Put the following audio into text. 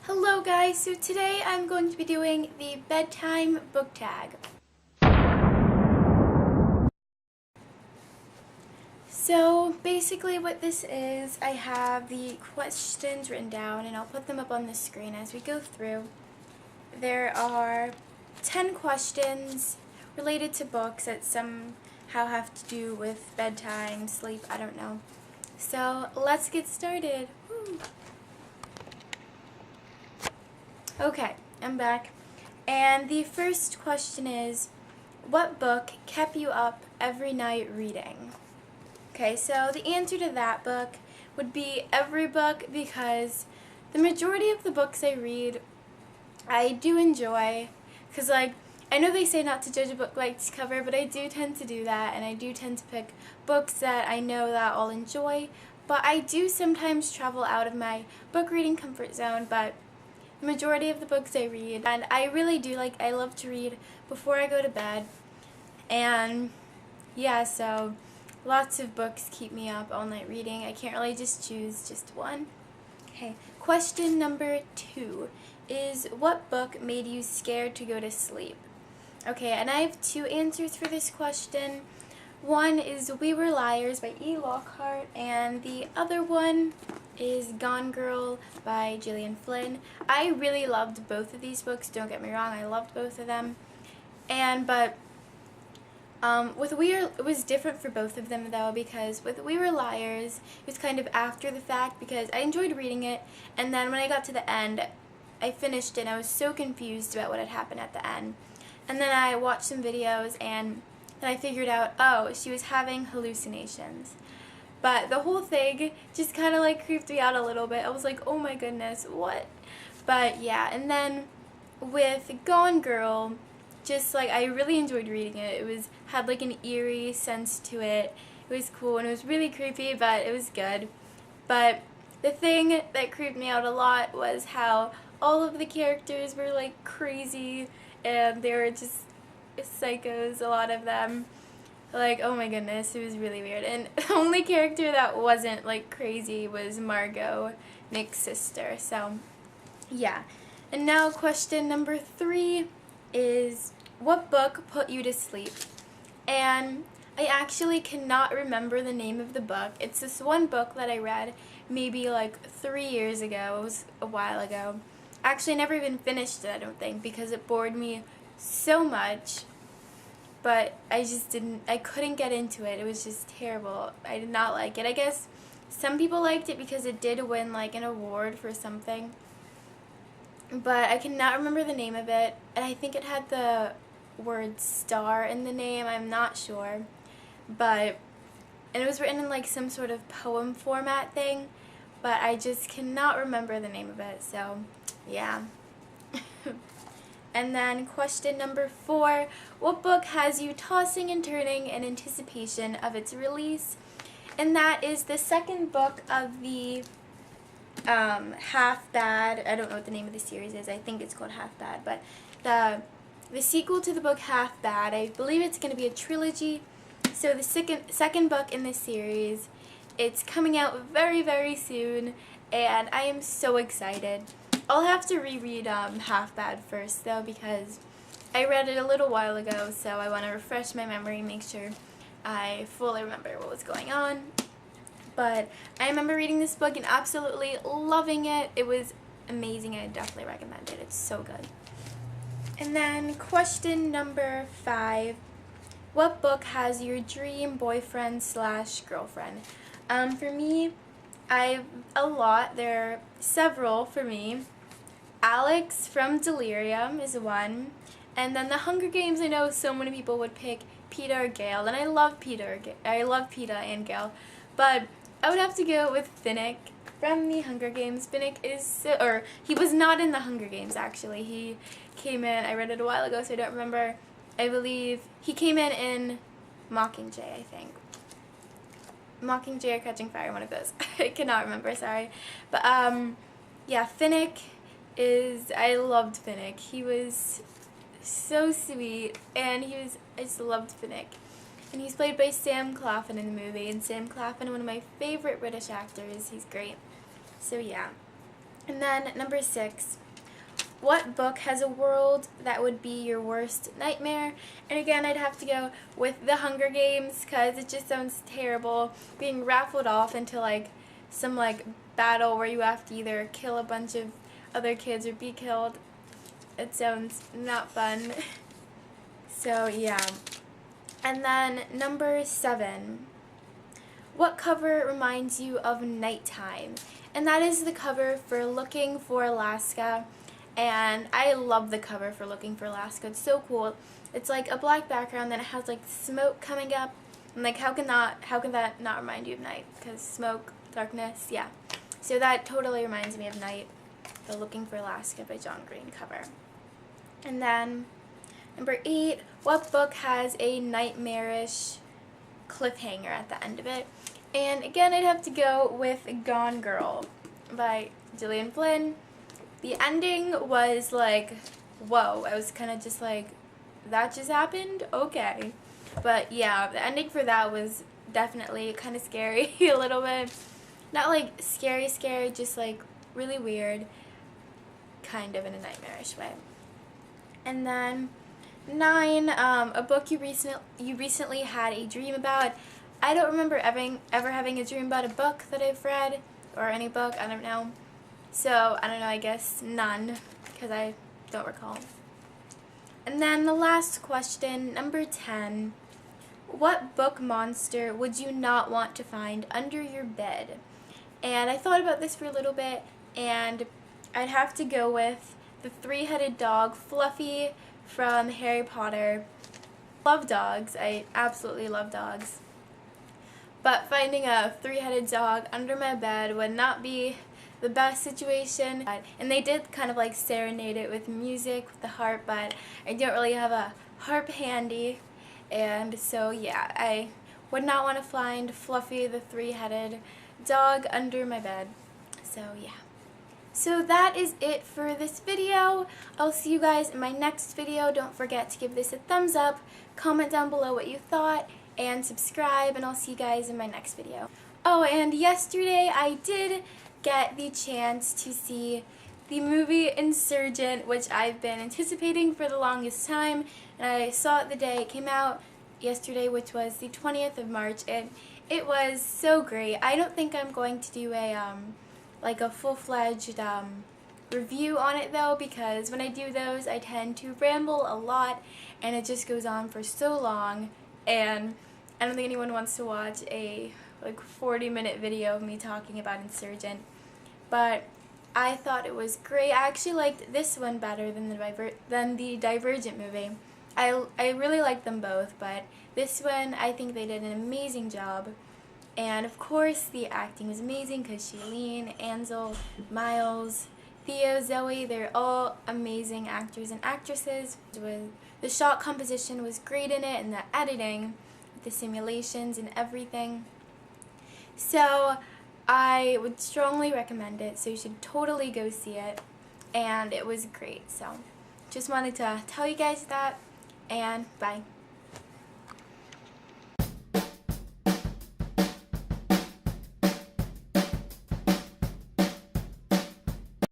Hello guys, so today I'm going to be doing the Bedtime Book Tag. So basically what this is, I have the questions written down and I'll put them up on the screen as we go through. There are 10 questions related to books that somehow have to do with bedtime, sleep, I don't know. So let's get started. Woo. Okay, I'm back. And the first question is, what book kept you up every night reading? Okay, so the answer to that book would be every book, because the majority of the books I read, I do enjoy. Because, I know they say not to judge a book by its cover, but I do tend to do that, and I do tend to pick books that I know that I'll enjoy. But I do sometimes travel out of my book reading comfort zone, but the majority of the books I read, and I really do I love to read before I go to bed, and yeah, so lots of books keep me up all night reading. I can't really just choose just one. Okay, question number 2 is, what book made you scared to go to sleep? Okay, and I have 2 answers for this question. One is We Were Liars by E. Lockhart, and the other one is Gone Girl by Gillian Flynn. I really loved both of these books, don't get me wrong, I loved both of them. But with it was different for both of them though, because with We Were Liars, it was kind of after the fact, because I enjoyed reading it, and then when I got to the end, I finished it and I was so confused about what had happened at the end. And then I watched some videos and then I figured out, oh, she was having hallucinations. But the whole thing just kind of creeped me out a little bit. I was like, oh my goodness, what? But yeah, and then with Gone Girl, just I really enjoyed reading it. It had an eerie sense to it. It was cool and it was really creepy, but it was good. But the thing that creeped me out a lot was how all of the characters were crazy, and they were just psychos, a lot of them. Oh my goodness, it was really weird. And the only character that wasn't crazy was Margot, Nick's sister. So yeah. And now question number 3 is, what book put you to sleep? And I actually cannot remember the name of the book. It's this one book that I read maybe 3 years ago. It was a while ago. Actually, I never even finished it, I don't think, because it bored me so much. But I couldn't get into it. It was just terrible. I did not like it. I guess some people liked it because it did win an award for something. But I cannot remember the name of it. And I think it had the word star in the name. I'm not sure. And it was written in some sort of poem format thing. But I just cannot remember the name of it. So, yeah. And then question number 4, what book has you tossing and turning in anticipation of its release? And that is the second book of the Half Bad, I don't know what the name of the series is, I think it's called Half Bad, but the sequel to the book Half Bad, I believe it's going to be a trilogy. So the second book in this series, it's coming out very, very soon, and I am so excited. I'll have to reread Half Bad first, though, because I read it a little while ago, so I want to refresh my memory, make sure I fully remember what was going on. But I remember reading this book and absolutely loving it. It was amazing. I definitely recommend it. It's so good. And then question number 5, what book has your dream boyfriend/girlfriend? For me, I've a lot. There are several for me. Alex from Delirium is one, and then The Hunger Games, I know so many people would pick Peeta or Gale, and I love Peeta and Gale, but I would have to go with Finnick from The Hunger Games. Finnick he was not in The Hunger Games, actually. He came in, I read it a while ago, so I don't remember. I believe he came in Mockingjay, I think. Mockingjay or Catching Fire, one of those. I cannot remember, sorry. But, yeah, Finnick I loved Finnick. He was so sweet, and I just loved Finnick. And he's played by Sam Claflin in the movie, and Sam Claflin, one of my favorite British actors. He's great. So, yeah. And then number 6, what book has a world that would be your worst nightmare? And again, I'd have to go with The Hunger Games because it just sounds terrible. Being raffled off into like some like battle where you have to either kill a bunch of other kids or be killed. It sounds not fun. So yeah. And then number 7, what cover reminds you of nighttime? And that is the cover for Looking for Alaska. And I love the cover for Looking for Alaska. It's so cool. It's like a black background, then it has like smoke coming up. And like how can that not remind you of night? Because smoke, darkness, yeah. So that totally reminds me of night. The Looking for Alaska by John Green cover. And then number 8, what book has a nightmarish cliffhanger at the end of it? And again, I'd have to go with Gone Girl by Gillian Flynn. The ending was like, whoa, I was kind of just like, that just happened? Okay. But yeah, the ending for that was definitely kind of scary a little bit. Not like scary, just like really weird, kind of in a nightmarish way. And then 9, a book you recently had a dream about. I don't remember ever having a dream about a book that I've read, or any book, I don't know. So, I don't know, I guess none, because I don't recall. And then the last question, number 10, what book monster would you not want to find under your bed? And I thought about this for a little bit, and I'd have to go with the 3-headed dog, Fluffy, from Harry Potter. Love dogs. I absolutely love dogs. But finding a 3-headed dog under my bed would not be the best situation. And they did kind of like serenade it with music, with the harp, but I don't really have a harp handy. And so yeah, I would not want to find Fluffy the 3-headed dog under my bed. So yeah. So that is it for this video. I'll see you guys in my next video. Don't forget to give this a thumbs up, comment down below what you thought, and subscribe, and I'll see you guys in my next video. Oh, and yesterday I did get the chance to see the movie Insurgent, which I've been anticipating for the longest time, and I saw it the day it came out yesterday, which was the 20th of March, and it was so great. I don't think I'm going to do a full-fledged review on it though, because when I do those I tend to ramble a lot and it just goes on for so long, and I don't think anyone wants to watch a 40-minute video of me talking about Insurgent. But I thought it was great. I actually liked this one better than the Divergent movie. I really liked them both, but this one I think they did an amazing job. And of course the acting was amazing because Shailene, Ansel, Miles, Theo, Zoe, they're all amazing actors and actresses. The shot composition was great in it, and the editing, the simulations and everything. So I would strongly recommend it, so you should totally go see it, and it was great. So just wanted to tell you guys that, and bye.